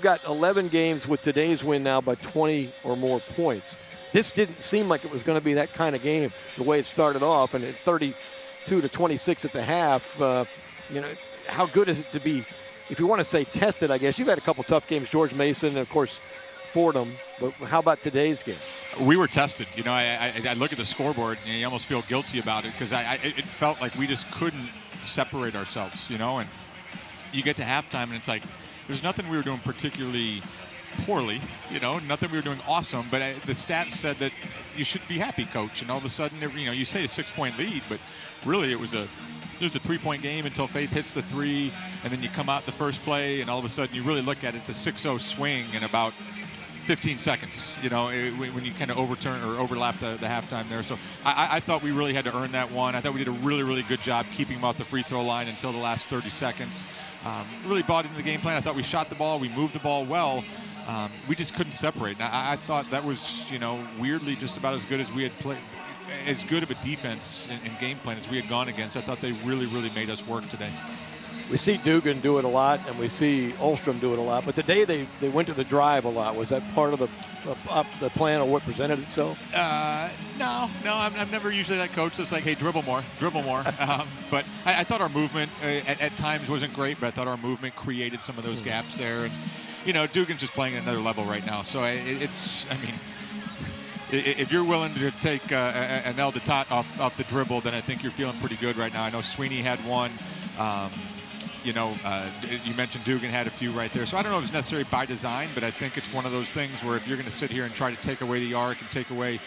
got 11 games with today's win now by 20 or more points. This didn't seem like it was going to be that kind of game the way it started off, and at 32-26 at the half, how good is it to be, if you want to say tested, I guess. You've had a couple tough games, George Mason and, of course, Fordham, but how about today's game? We were tested. I look at the scoreboard and you almost feel guilty about it because it felt like we just couldn't separate ourselves, and you get to halftime and it's like there's nothing we were doing particularly poorly, nothing we were doing awesome, but the stats said that you should be happy, coach, and all of a sudden, you say a 6-point lead, but really it was a 3-point game until Faith hits the 3, and then you come out the first play, and all of a sudden you really look at it, it's a 6-0 swing in about 15 seconds, when you kind of overturn or overlap the halftime there. So I thought we really had to earn that one. I thought we did a really, really good job keeping them off the free throw line until the last 30 seconds. Really bought into the game plan. I thought we shot the ball. We moved the ball well. We just couldn't separate. And I thought that was, weirdly just about as good as we had played, as good of a defense and game plan as we had gone against. I thought they really, really made us work today. We see Dugan do it a lot, and we see Ulstrom do it a lot. But today they went to the drive a lot. Was that part of the plan or what presented itself? No. I'm never usually that coach that's like, hey, dribble more. But I thought our movement at times wasn't great, but I thought our movement created some of those gaps there. And, Dugan's just playing at another level right now. So if you're willing to take an El Detot off the dribble, then I think you're feeling pretty good right now. I know Sweeney had one. You mentioned Dugan had a few right there. So I don't know if it's necessarily by design, but I think it's one of those things where if you're going to sit here and try to take away the arc and take away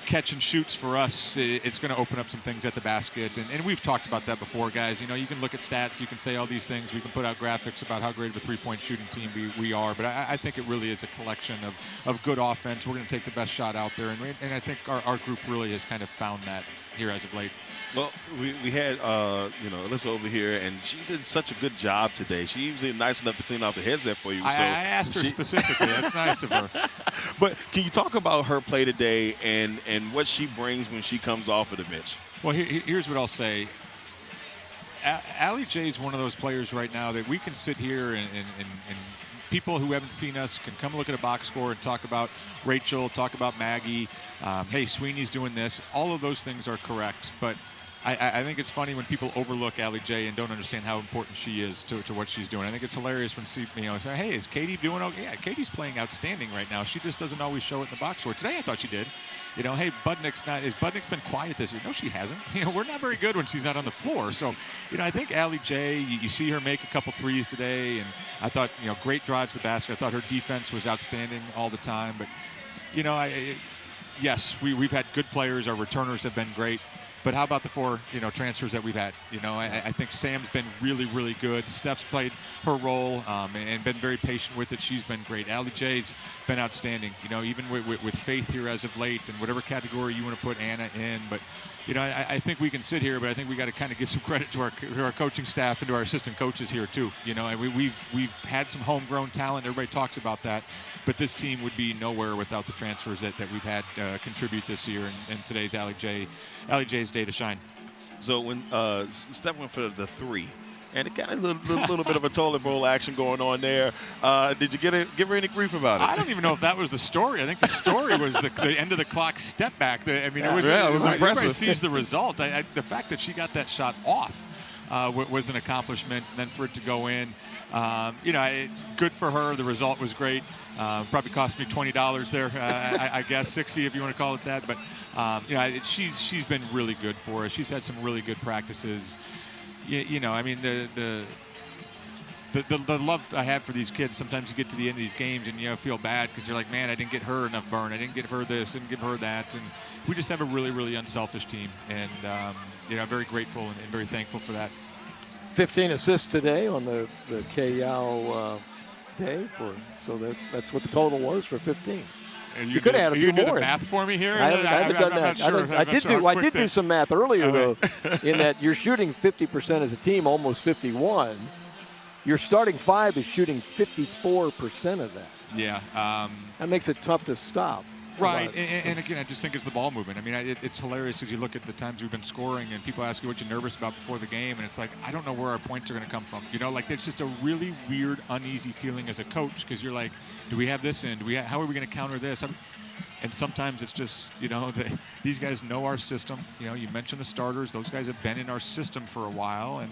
catch and shoots for us, it's going to open up some things at the basket. And we've talked about that before, guys. You can look at stats, you can say all these things, we can put out graphics about how great of a three-point shooting team we are, but I think it really is a collection of good offense. We're going to take the best shot out there, and I think our group really has kind of found that here as of late. Well, we had, Alyssa over here, and she did such a good job today. She was even nice enough to clean off the headset for you. I asked her specifically. That's nice of her. But can you talk about her play today and what she brings when she comes off of the bench? Well, here's what I'll say. Allie J is one of those players right now that we can sit here and people who haven't seen us can come look at a box score and talk about Rachel, talk about Maggie. Hey, Sweeney's doing this. All of those things are correct, but I think it's funny when people overlook Allie J and don't understand how important she is to what she's doing. I think it's hilarious when say, hey, is Katie doing okay? Yeah, Katie's playing outstanding right now. She just doesn't always show it in the box score. Today I thought she did. Hey, Budnick's been quiet this year? No, she hasn't. We're not very good when she's not on the floor. So, I think Allie J, you see her make a couple threes today, and I thought, great drives to the basket. I thought her defense was outstanding all the time. But, yes, we've had good players. Our returners have been great. But how about the 4, transfers that we've had? I think Sam's been really, really good. Steph's played her role and been very patient with it. She's been great. Allie J's been outstanding. Even with Faith here as of late, and whatever category you want to put Anna in. But I think we can sit here, but I think we got to kind of give some credit to our coaching staff and to our assistant coaches here too. We've had some homegrown talent. Everybody talks about that. But this team would be nowhere without the transfers that we've had contribute this year, and today's Allie J's day to shine. So when Steph went for the 3, and it got a little bit of a toilet bowl action going on there. Did you give her any grief about it? I don't even know if that was the story. I think the story was the end of the clock step back. It was impressive. Everybody sees the result. The fact that she got that shot off was an accomplishment, and then for it to go in, good for her. The result was great. Probably cost me $20 there, I guess, 60 if you want to call it that. But she's been really good for us. She's had some really good practices. The love I have for these kids. Sometimes you get to the end of these games and you feel bad because you're like, man, I didn't get her enough burn. I didn't give her this, didn't give her that. And we just have a really, really unselfish team. And I'm very grateful and very thankful for that. 15 assists today on the K-Yao day. So that's what the total was for 15. You could have had a few more. Do the math for me here? I haven't done that. I did do some math earlier, though, in that you're shooting 50% as a team, almost 51. Your starting 5 is shooting 54% of that. Yeah. That makes it tough to stop. Right, and again, I just think it's the ball movement. I mean, it's hilarious as you look at the times we've been scoring, and people ask you what you're nervous about before the game, and it's like, I don't know where our points are going to come from. You know, like it's just a really weird, uneasy feeling as a coach, because you're like, do we have this in? How are we going to counter this? And sometimes it's just, you know, these guys know our system. You know, you mentioned the starters; those guys have been in our system for a while, and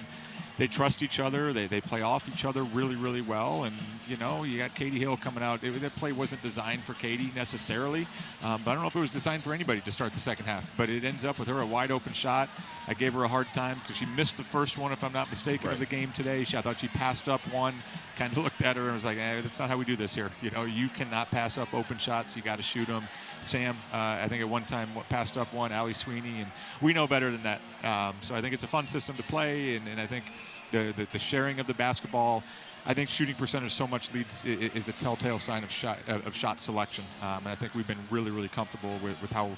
they trust each other. They play off each other really, really well. And, you know, you got Katie Hill coming out. That play wasn't designed for Katie necessarily. But I don't know if it was designed for anybody to start the second half. But it ends up with her a wide open shot. I gave her a hard time because she missed the first one, if I'm not mistaken, of the game today. I thought she passed up one, kind of looked at her and was like, that's not how we do this here. You know, you cannot pass up open shots. You got to shoot them. Sam, I think at one time passed up one, Allie Sweeney, and we know better than that. So I think it's a fun system to play, and I think the sharing of the basketball, I think shooting percentage so much is a telltale sign of shot selection, and I think we've been really, really comfortable with how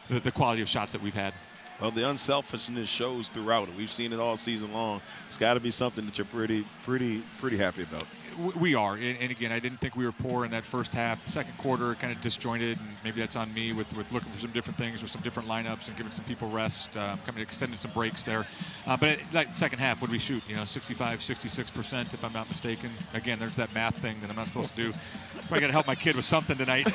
the quality of shots that we've had. Well, the unselfishness shows throughout it. We've seen it all season long. It's got to be something that you're pretty happy about. We are, and again, I didn't think we were poor in that first half. The second quarter kind of disjointed, and maybe that's on me with looking for some different things, with some different lineups, and giving some people rest, extending some breaks there. But like second half, what did we shoot? You know, 65, 66%, if I'm not mistaken. Again, there's that math thing that I'm not supposed to do. Probably got to help my kid with something tonight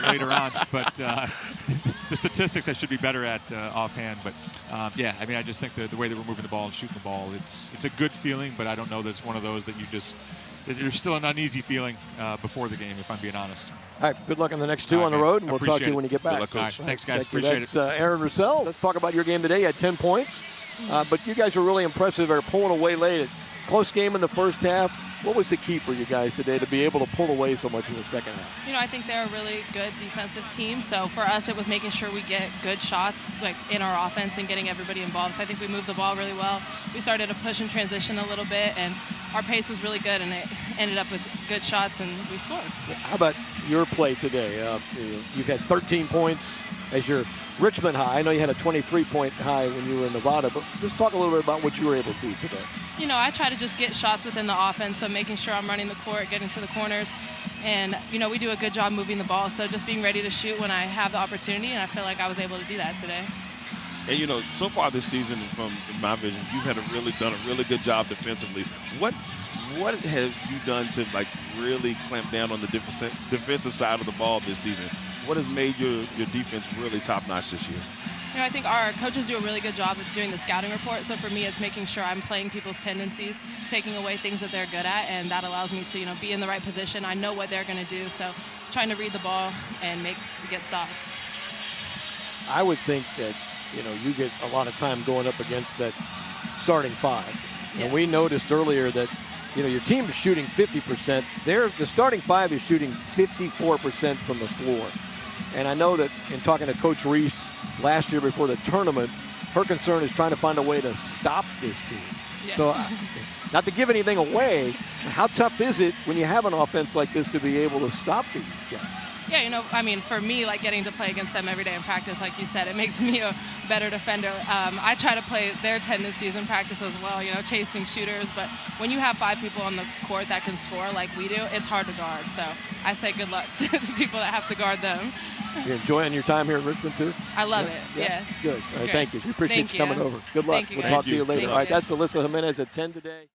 later on. But the statistics I should be better at offhand. But yeah, I mean, I just think the way that we're moving the ball and shooting the ball, it's a good feeling, but I don't know that it's one of those that there's still an uneasy feeling before the game, if I'm being honest. All right, good luck on the next two on the road, and we'll talk to you when you get back. Good luck, Coach. Thanks, guys. Appreciate it. Aaron Russell. Let's talk about your game today. You had 10 points, but you guys were really impressive. They're pulling away late. Close game in the first half. What was the key for you guys today to be able to pull away so much in the second half? You know, I think they're a really good defensive team. So for us, it was making sure we get good shots like in our offense and getting everybody involved. So I think we moved the ball really well. We started to push and transition a little bit, and our pace was really good, and it ended up with good shots, and we scored. How about your play today? You've had 13 points as your Richmond high. I know you had a 23-point high when you were in Nevada, but just talk a little bit about what you were able to do today. You know, I try to just get shots within the offense, so making sure I'm running the court, getting to the corners, and, you know, we do a good job moving the ball, so just being ready to shoot when I have the opportunity, and I feel like I was able to do that today. And, you know, so far this season, from my vision, you've done a really good job defensively. What have you done to, like, really clamp down on the defensive side of the ball this season? What has made your defense really top-notch this year? You know, I think our coaches do a really good job of doing the scouting report. So for me, it's making sure I'm playing people's tendencies, taking away things that they're good at, and that allows me to, you know, be in the right position. I know what they're going to do, so trying to read the ball and get stops. I would think that, you know, you get a lot of time going up against that starting five. Yes. And we noticed earlier that, you know, your team is shooting 50%. The starting five is shooting 54% from the floor. And I know that in talking to Coach Reese last year before the tournament, her concern is trying to find a way to stop this team. Yes. So, not to give anything away, how tough is it when you have an offense like this to be able to stop these guys? Yeah, you know, I mean, for me, like getting to play against them every day in practice, like you said, it makes me a better defender. I try to play their tendencies in practice as well, you know, chasing shooters. But when you have 5 people on the court that can score like we do, it's hard to guard. So I say good luck to the people that have to guard them. You're enjoying your time here in Richmond, too? I love it, yes. Good. All right, thank you. We appreciate you coming over. Good luck. We'll talk to you later. All right, that's Alyssa Jimenez at 10 today.